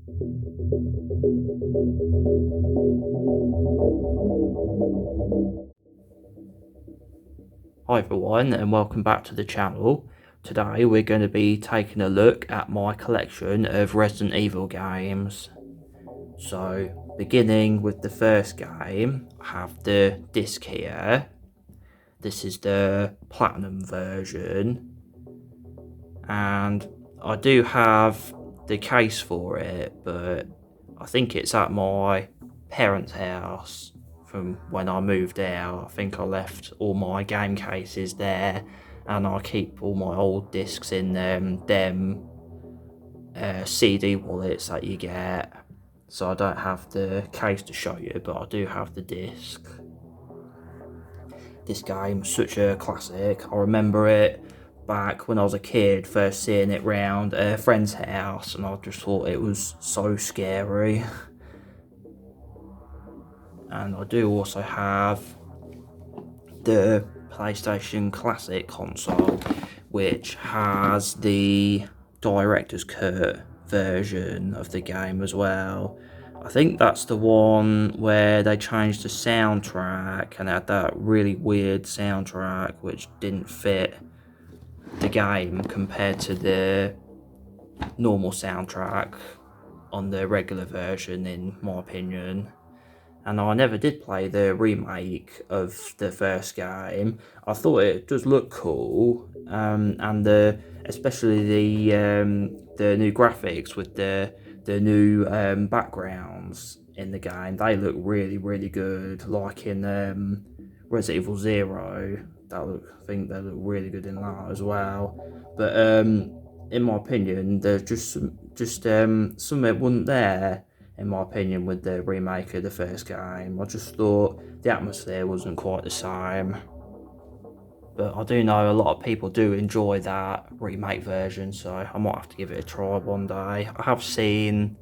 Hi everyone and welcome back to the channel. Today we're going to be taking a look at my collection of Resident Evil games. So beginning with the first game, I have the disc here. This is the Platinum version and I do have the case for it, but I think it's at my parents' house from when I moved out. I think I left all my game cases there and I keep all my old discs in them CD wallets that you get. So I don't have the case to show you, but I do have the disc. This game's such a classic. I remember it back when I was a kid, first seeing it round a friend's house, and I just thought it was so scary. And I do also have the PlayStation Classic console, which has the Director's Cut version of the game as well. I think that's the one where they changed the soundtrack and had that really weird soundtrack which didn't fit the game compared to the normal soundtrack on the regular version, in my opinion. And I never did play the remake of the first game. I thought it does look cool, and especially the new graphics with the new backgrounds in the game. They look really good. Like in Resident Evil Zero, I think they look really good in that as well. But in my opinion, there's just something that wasn't there, in my opinion, with the remake of the first game. I just thought the atmosphere wasn't quite the same. But I do know a lot of people do enjoy that remake version, so I might have to give it a try one day. I have seen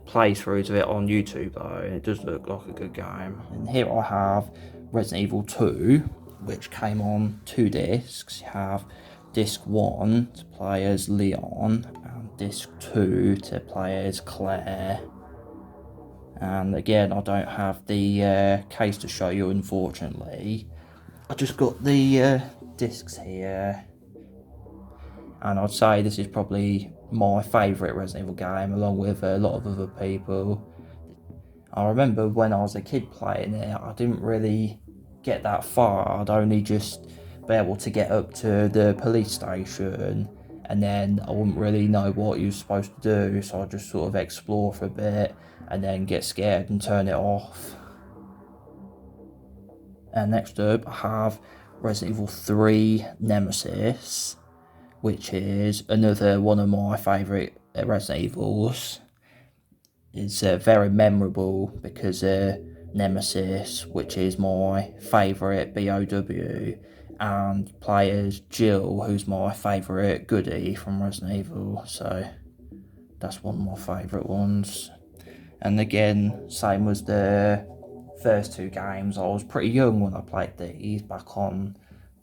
playthroughs of it on YouTube though, and it does look like a good game. And here I have Resident Evil 2, which came on 2 discs. You have disc 1 to play as Leon, and disc 2 to play as Claire. And again, I don't have the case to show you, unfortunately. I just got the discs here, and I'd say this is probably my favourite Resident Evil game, along with a lot of other people. I remember when I was a kid playing it, I didn't really get that far. I'd only just be able to get up to the police station, and then I wouldn't really know what you were supposed to do, so I'd just sort of explore for a bit and then get scared and turn it off. And next up, I have Resident Evil 3 Nemesis, which is another one of my favourite Resident Evils. It's very memorable because Nemesis, which is my favourite BOW, and players Jill, who's my favourite goodie from Resident Evil, so that's one of my favourite ones. And again, same as the first 2 games, I was pretty young when I played these back on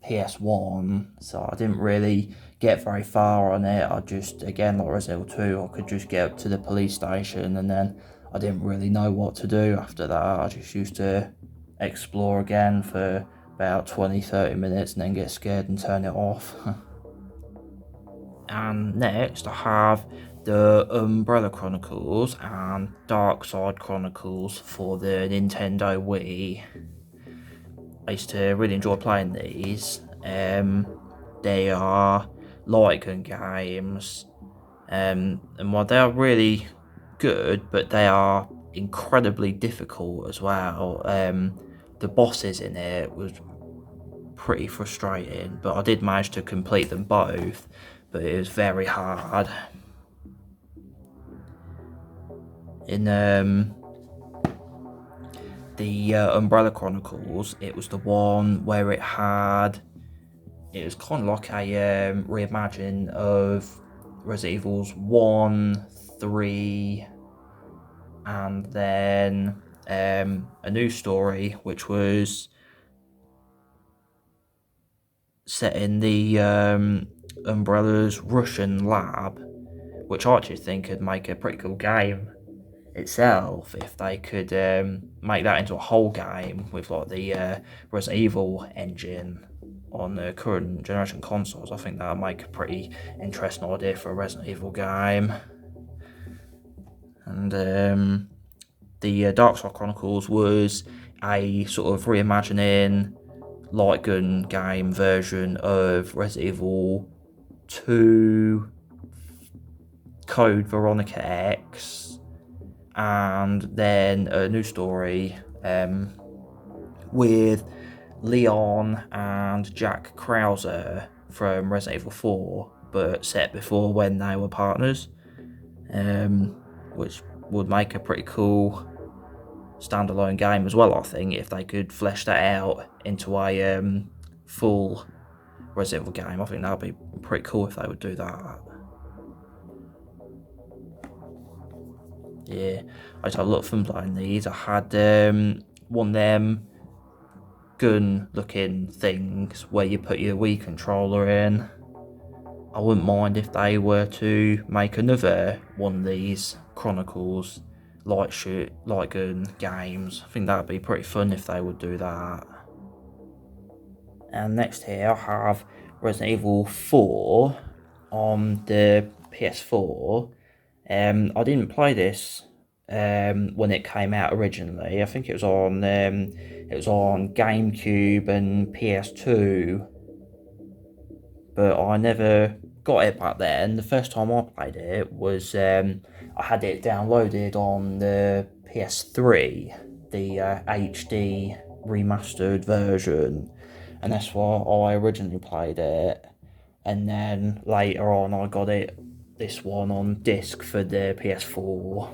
PS1, so I didn't really get very far on it. I just, again, like Resident Evil 2, I could just get up to the police station, and then I didn't really know what to do after that. I just used to explore again for about 20-30 minutes and then get scared and turn it off. And next I have the Umbrella Chronicles and Darkside Chronicles for the Nintendo Wii. I used to really enjoy playing these. They are light gun games, and while they are really good, but they are incredibly difficult as well. The bosses in it was pretty frustrating, but I did manage to complete them both, but it was very hard. In the Umbrella Chronicles, it was the one where it was kind of like a reimagine of Resident Evil's 1, 3, and then a new story which was set in the Umbrella's Russian lab, which I actually think could make a pretty cool game itself if they could make that into a whole game with like the Resident Evil engine on the current generation consoles. I think that would make a pretty interesting idea for a Resident Evil game. And the Darkside Chronicles was a sort of reimagining light gun game version of Resident Evil 2, Code Veronica X, and then a new story with Leon and Jack Krauser from Resident Evil 4, but set before when they were partners, which would make a pretty cool standalone game as well, I think, if they could flesh that out into a full Resident Evil game. I think that would be pretty cool if they would do that. Yeah, I just had a lot of fun playing these. I had one of them gun looking things where you put your Wii controller in. I wouldn't mind if they were to make another one of these Chronicles light gun games. I think that would be pretty fun if they would do that. And next here I have Resident Evil 4 on the PS4. I didn't play this when it came out originally. I think it was on GameCube and PS2, but I never got it back then. The first time I played it was I had it downloaded on the PS3, the HD remastered version, and that's why I originally played it. And then later on I got this one on disc for the PS4.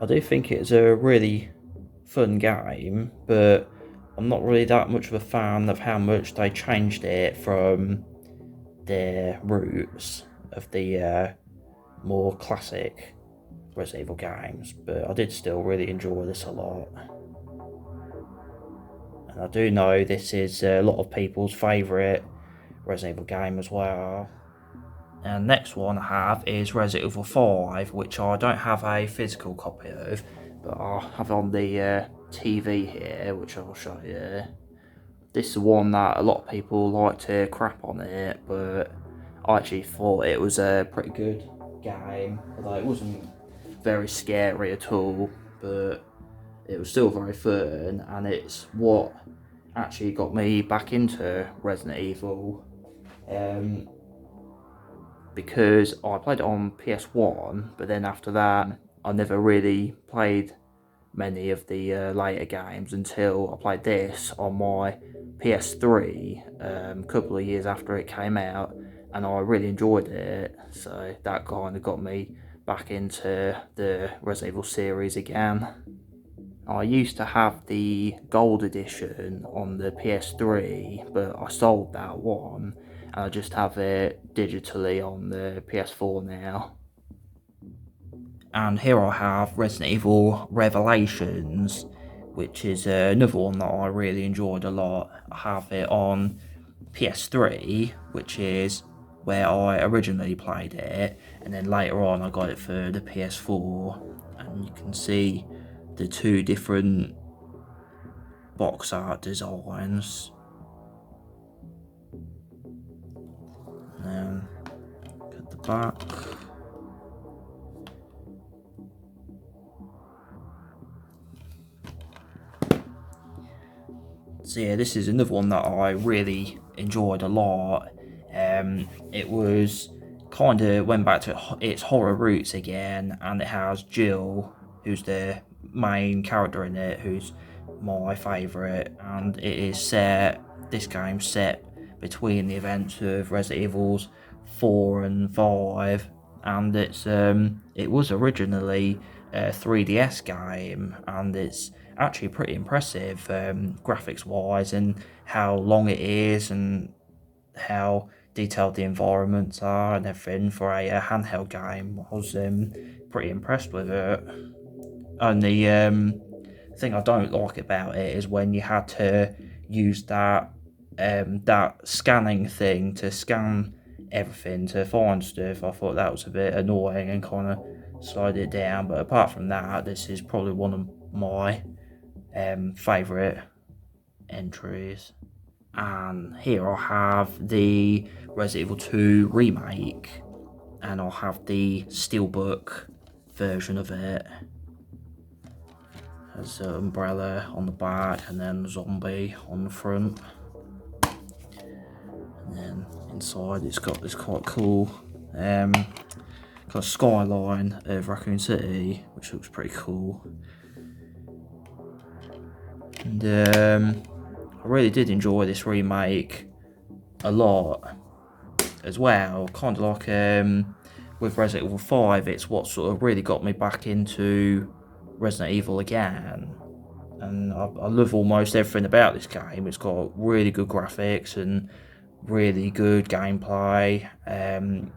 I do think it's a really fun game, but I'm not really that much of a fan of how much they changed it from their roots of the more classic Resident Evil games, but I did still really enjoy this a lot. And I do know this is a lot of people's favourite Resident Evil game as well. And next one I have is Resident Evil 5, which I don't have a physical copy of, but I have on the TV here, which I'll show you. This is one that a lot of people like to crap on it, but I actually thought it was a pretty good game, although it wasn't very scary at all, but it was still very fun, and it's what actually got me back into Resident Evil, because I played it on PS1, but then after that I never really played many of the later games until I played this on my PS3 a couple of years after it came out, and I really enjoyed it, so that kind of got me back into the Resident Evil series again. I used to have the gold edition on the PS3, but I sold that one, and I just have it digitally on the PS4 now. And here I have Resident Evil Revelations, which is another one that I really enjoyed a lot. I have it on PS3, which is where I originally played it, and then later on I got it for the PS4, and you can see the two different box art designs. And then at the back, so yeah, this is another one that I really enjoyed a lot. It was kind of went back to its horror roots again, and it has Jill, who's the main character in it, who's my favourite, and it is set, this game's set between the events of Resident Evils 4 and 5, and it was originally a 3DS game, and it's actually pretty impressive graphics wise, and how long it is, and how detailed the environments are and everything for a handheld game. I was pretty impressed with it. And the thing I don't like about it is when you had to use that that scanning thing to scan everything to find stuff, I thought that was a bit annoying and kind of slowed it down. But apart from that, this is probably one of my favourite entries. And here I have the Resident Evil 2 remake, and I'll have the steelbook version of it. There's an umbrella on the back and then a zombie on the front. And then inside it's got this quite cool kind of skyline of Raccoon City, which looks pretty cool. And I really did enjoy this remake a lot as well. Kind of like with Resident Evil 5, it's what sort of really got me back into Resident Evil again. And I love almost everything about this game. It's got really good graphics and really good gameplay. I'm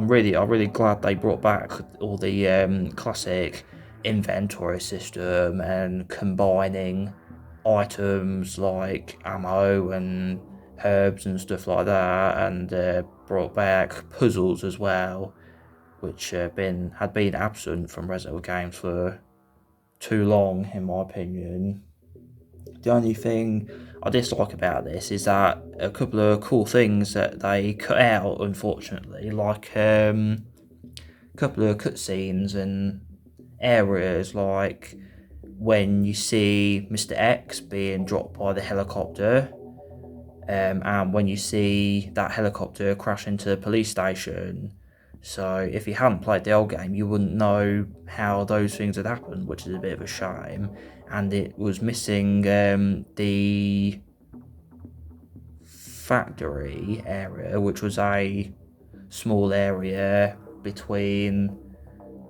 really glad they brought back all the classic inventory system and combining items like ammo and herbs and stuff like that, and brought back puzzles as well, which had been absent from Resident Evil games for too long, in my opinion. The only thing I dislike about this is that a couple of cool things that they cut out, unfortunately, like a couple of cutscenes and areas, like when you see Mr. X being dropped by the helicopter, and when you see that helicopter crash into the police station. So if you hadn't played the old game, you wouldn't know how those things had happened, which is a bit of a shame. And it was missing the factory area, which was a small area between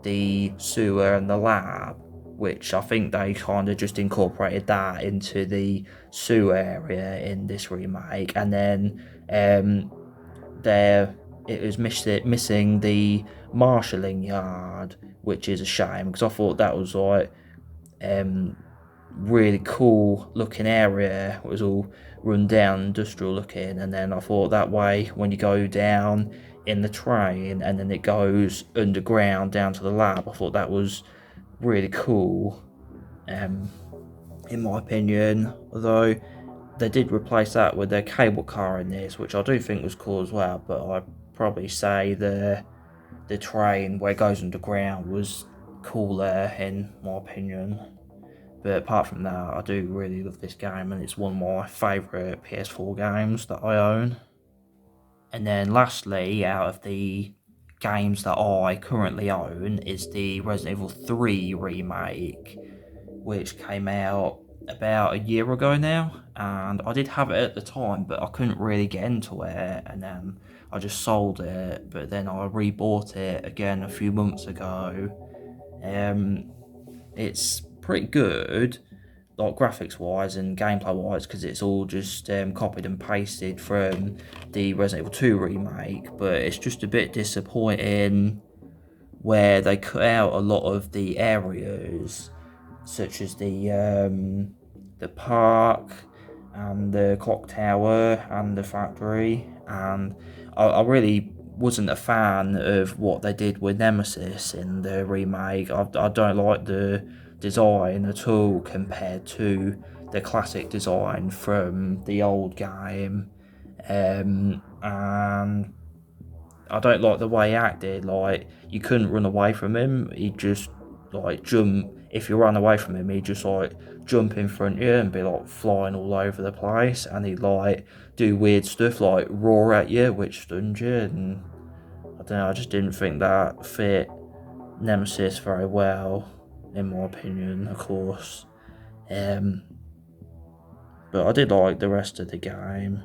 the sewer and the lab, which I think they kind of just incorporated that into the sewer area in this remake. And then it was missing the marshalling yard, which is a shame, because I thought that was like really cool looking area. It was all run down, industrial looking, and then I thought that way when you go down in the train and then it goes underground down to the lab, I thought that was really cool, in my opinion. Although they did replace that with a cable car in this, which I do think was cool as well, but I'd probably say the train where it goes underground was cooler, in my opinion. But apart from that, I do really love this game, and it's one of my favourite PS4 games that I own. And then lastly, out of the games that I currently own, is the Resident Evil 3 remake, which came out about a year ago now, and I did have it at the time, but I couldn't really get into it, and then I just sold it. But then I rebought it again a few months ago. It's pretty good, like graphics wise and gameplay wise, because it's all just copied and pasted from the Resident Evil 2 remake. But it's just a bit disappointing where they cut out a lot of the areas, such as the park and the clock tower and the factory. And I really wasn't a fan of what they did with Nemesis in the remake. I don't like the design at all compared to the classic design from the old game, and I don't like the way he acted. Like, you couldn't run away from him, he'd just like jump. If you ran away from him, he'd just like jump in front of you and be like flying all over the place, and he'd like do weird stuff like roar at you, which stunned you. And I don't know, I just didn't think that fit Nemesis very well, in my opinion, of course. But I did like the rest of the game,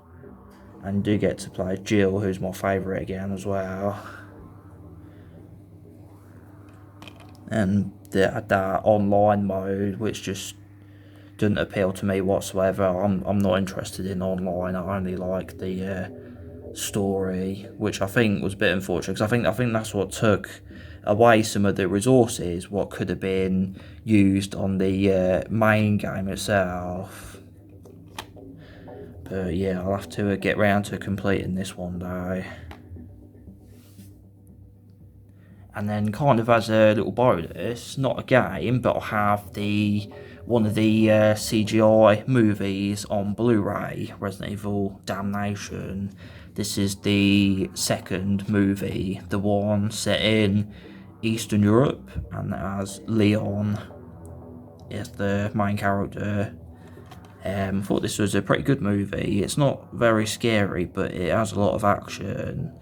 and you do get to play Jill, who's my favourite again as well. And that online mode, which just didn't appeal to me whatsoever. I'm not interested in online. I only like the story, which I think was a bit unfortunate, because I think that's what took away some of the resources what could have been used on the main game itself. But yeah, I'll have to get round to completing this one day. And then kind of as a little bonus, not a game, but I have one of the CGI movies on Blu-ray, Resident Evil Damnation. This is the second movie, the one set in Eastern Europe, and it has Leon as the main character. I thought this was a pretty good movie. It's not very scary, but it has a lot of action,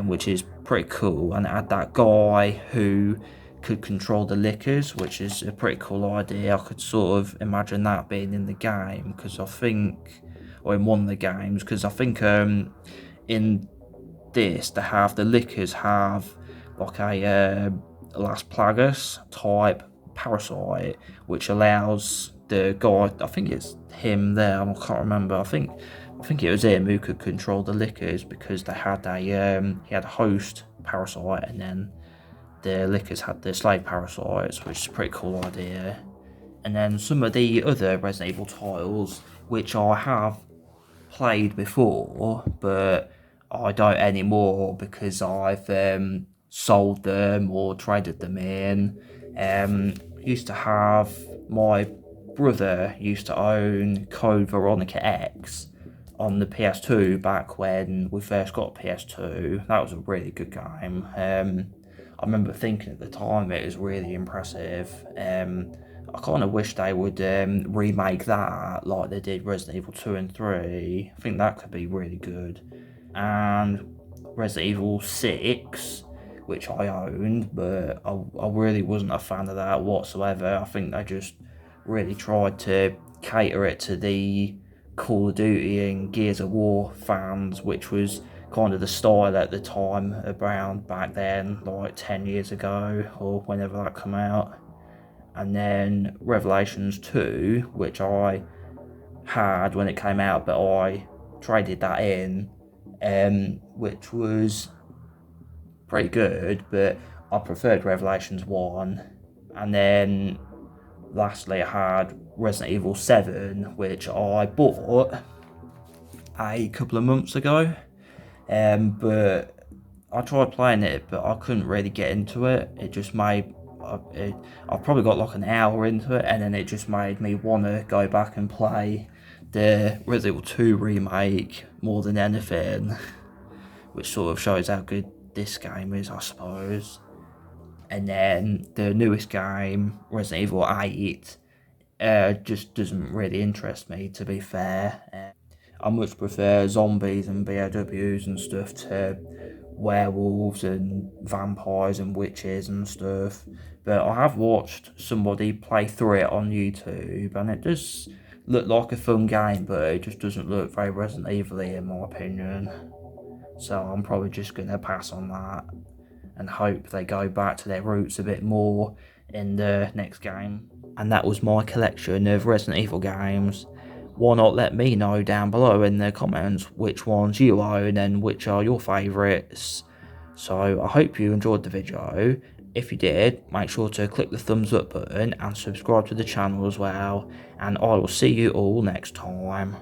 which is pretty cool. And it had that guy who could control the lickers, which is a pretty cool idea. I could sort of imagine that being in the game, because I think, or in one of the games, because I think in this, the lickers have like a Las Plagas type parasite, which allows the guy, I think it's him there, I can't remember, I think it was him who could control the lickers, because they had he had a host parasite, and then the lickers had the slave parasites, which is a pretty cool idea. And then some of the other Resident Evil titles, which I have played before, but I don't anymore because I've sold them or traded them in. Used to have my brother used to own Code Veronica X on the PS2 back when we first got PS2. That was a really good game. I remember thinking at the time it was really impressive. I kind of wish they would remake that like they did Resident Evil 2 and 3. I think that could be really good. And Resident Evil 6, which I owned, but I really wasn't a fan of that whatsoever. I think they just really tried to cater it to the Call of Duty and Gears of War fans, which was kind of the style at the time around back then, like 10 years ago or whenever that came out. And then Revelations 2, which I had when it came out, but I traded that in, which was pretty good, but I preferred Revelations 1. And then lastly, I had Resident Evil 7, which I bought a couple of months ago, but I tried playing it, but I couldn't really get into it. It just made I probably got like an hour into it, and then it just made me want to go back and play the Resident Evil 2 remake more than anything, which sort of shows how good this game is, I suppose. And then the newest game, Resident Evil 8, just doesn't really interest me, to be fair. I much prefer zombies and BOWs and stuff to werewolves and vampires and witches and stuff. But I have watched somebody play through it on YouTube, and it does look like a fun game, but it just doesn't look very Resident Evil-y in my opinion. So I'm probably just going to pass on that and hope they go back to their roots a bit more in the next game. And that was my collection of Resident Evil games. Why not let me know down below in the comments which ones you own and which are your favourites. So I hope you enjoyed the video. If you did, make sure to click the thumbs up button and subscribe to the channel as well. And I will see you all next time.